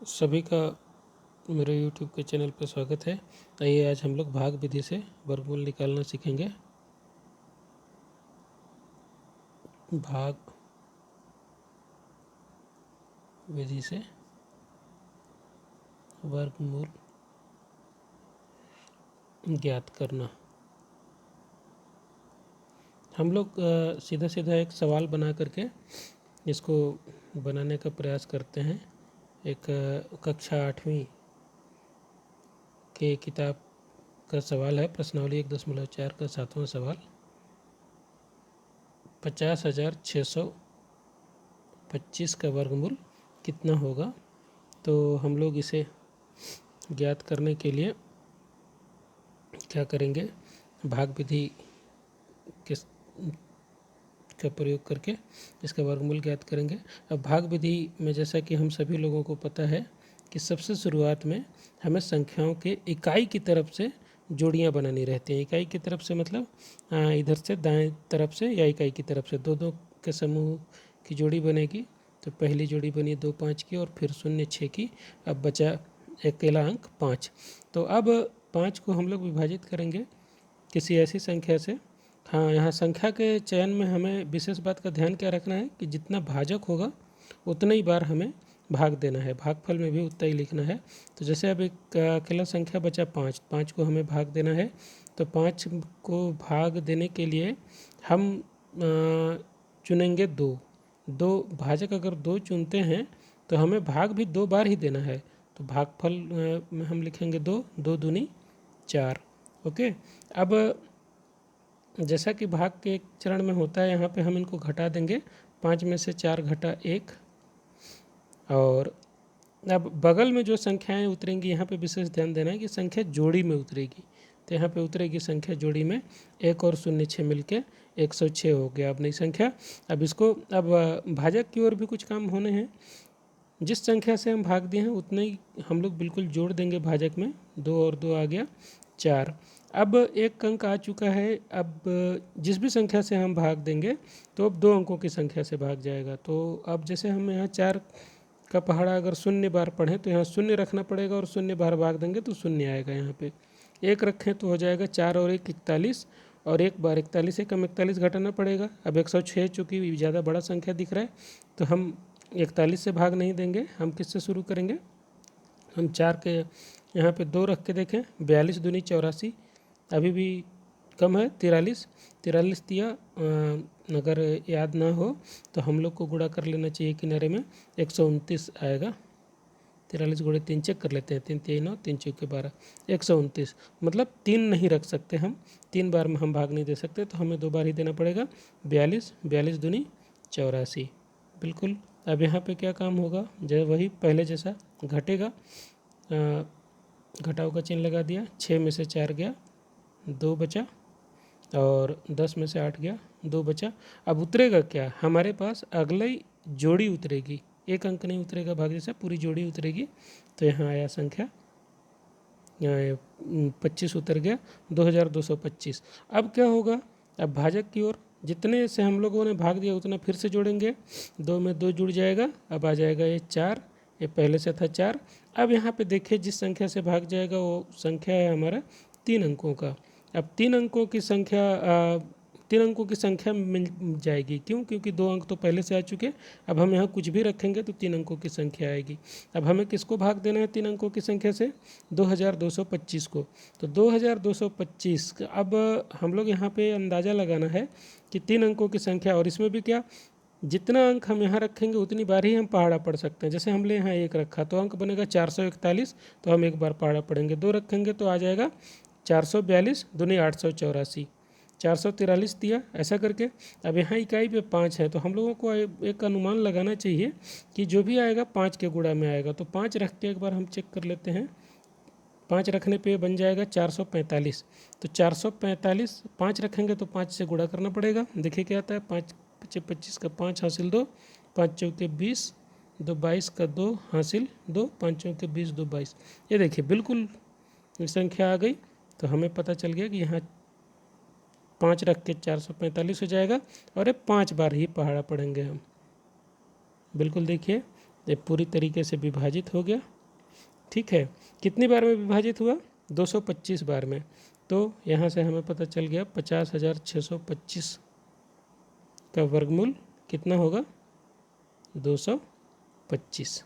सभी का मेरे YouTube के चैनल पर स्वागत है। आइए आज हम लोग भाग विधि से वर्गमूल निकालना सीखेंगे। भाग विधि से वर्गमूल ज्ञात करना। हम लोग सीधा सीधा एक सवाल बना करके इसको बनाने का प्रयास करते हैं। एक कक्षा 8वीं के किताब का सवाल है, प्रश्नावली 1.4 का 7वां सवाल। 50,625 का वर्गमूल कितना होगा। तो हम लोग इसे ज्ञात करने के लिए क्या करेंगे, भाग विधि का प्रयोग करके इसका वर्गमूल ज्ञात करेंगे। अब भाग विधि में जैसा कि हम सभी लोगों को पता है कि सबसे शुरुआत में हमें संख्याओं के इकाई की तरफ से जोड़ियां बनानी रहती हैं। इकाई की तरफ से मतलब इधर से दाएं तरफ से या इकाई की तरफ से दो दो के समूह की जोड़ी बनेगी। तो पहली जोड़ी बनी 2 5 की और फिर 0 6 की। अब बचा अकेला अंक 5। तो अब 5 को हम लोग विभाजित करेंगे किसी ऐसी संख्या से। हाँ, यहाँ संख्या के चयन में हमें विशेष बात का ध्यान क्या रखना है कि जितना भाजक होगा उतना ही बार हमें भाग देना है। भागफल में भी उतना ही लिखना है। तो जैसे अब एक अकेला संख्या बचा 5, 5 को हमें भाग देना है। तो 5 को भाग देने के लिए हम चुनेंगे 2। भाजक अगर 2 चुनते हैं तो हमें भाग भी 2 बार ही देना है। तो भागफल में हम लिखेंगे 2, 2 दूनी 4। ओके। अब जैसा कि भाग के एक चरण में होता है, यहाँ पे हम इनको घटा देंगे। 5 में से 4 घटा 1। और अब बगल में जो संख्याएं उतरेंगी, यहाँ पे विशेष ध्यान देना है कि संख्या जोड़ी में उतरेगी। तो यहाँ पे उतरेगी संख्या जोड़ी में 1 और 0 6 मिलके 106 हो गया अब नई संख्या। अब इसको भाजक की ओर भी कुछ काम होने हैं। जिस संख्या से हम भाग दिए हैं उतना ही हम लोग बिल्कुल जोड़ देंगे भाजक में। 2 और 2 आ गया 4। अब एक अंक आ चुका है। अब जिस भी संख्या से हम भाग देंगे तो अब 2 अंकों की संख्या से भाग जाएगा। तो अब जैसे हम यहाँ 4 का पहाड़ा अगर 0 बार पढ़ें तो यहाँ 0 रखना पड़ेगा और 0 बार भाग देंगे तो 0 आएगा। यहाँ पे 1 रखें तो हो जाएगा 4 और 1 41। और एक बार 41 एक 41 घटाना पड़ेगा। अब 106 चूँकि ज़्यादा बड़ा संख्या दिख रहा है तो हम 41 से भाग नहीं देंगे। हम किससे शुरू करेंगे, हम 4 के यहाँ पे 2 रख के देखें। 42 दूनी 84, अभी भी कम है। 43 दिया अगर याद ना हो तो हम लोग को गुणा कर लेना चाहिए किनारे में। 129 आएगा। 43 गुणे 3 चेक कर लेते हैं। 3 3 9 3 चौके 12, 129। मतलब 3 नहीं रख सकते हम, 3 बार में हम भाग नहीं दे सकते। तो हमें 2 बार ही देना पड़ेगा। 42 दूनी 84 बिल्कुल। अब यहाँ पे क्या काम होगा, जो वही पहले जैसा घटेगा। घटाव का चिन्ह लगा दिया। 6 में से 4 गया, 2 बचा। और 10 में से 8 गया, 2 बचा। अब उतरेगा क्या, हमारे पास अगली जोड़ी उतरेगी। एक अंक नहीं उतरेगा भाग से, पूरी जोड़ी उतरेगी। तो यहाँ आया संख्या 25 उतर गया, 2225। अब क्या होगा, अब भाजक की ओर जितने से हम लोगों ने भाग दिया उतना फिर से जोड़ेंगे। 2 में 2 जुड़ जाएगा। अब आ जाएगा ये 4, ये पहले से था 4। अब यहाँ पे देखिए जिस संख्या से भाग जाएगा वो संख्या है हमारा 3 अंकों का। अब 3 अंकों की संख्या मिल जाएगी। क्यों, क्योंकि 2 अंक तो पहले से आ चुके। अब हम यहाँ कुछ भी रखेंगे तो 3 अंकों की संख्या आएगी। अब हमें किसको भाग देना है 3 अंकों की संख्या से, 2225 को। तो 2225। अब हम लोग यहाँ पे अंदाज़ा लगाना है कि 3 अंकों की संख्या, और इसमें भी क्या, जितना अंक हम यहाँ रखेंगे उतनी बार ही हम पहाड़ा पढ़ सकते हैं। जैसे हमने यहाँ 1 रखा तो अंक बनेगा 441, तो हम 1 बार पहाड़ा पढ़ेंगे। 2 रखेंगे तो आ जाएगा 442 दूनी 884, 443 दिया, ऐसा करके। अब यहाँ इकाई पे 5 है तो हम लोगों को एक अनुमान लगाना चाहिए कि जो भी आएगा 5 के गुणा में आएगा। तो 5 रख के एक बार हम चेक कर लेते हैं। 5 रखने पे बन जाएगा 445। तो 445 5 रखेंगे तो 5 से गुणा करना पड़ेगा। देखिए क्या आता है, 5 5 25 का 5 हासिल 2, 5 चौके 20, 2 22 का 2 हासिल 2, 5 चौके 20, 2 22। ये देखिए बिल्कुल संख्या आ गई। तो हमें पता चल गया कि यहाँ 5 रख के 445 हो जाएगा। और ये 5 बार ही पहाड़ा पढ़ेंगे हम। बिल्कुल देखिए ये पूरी तरीके से विभाजित हो गया। ठीक है, कितनी बार में विभाजित हुआ? 225 बार में। तो यहाँ से हमें पता चल गया 50,625 का वर्गमूल कितना होगा? 225।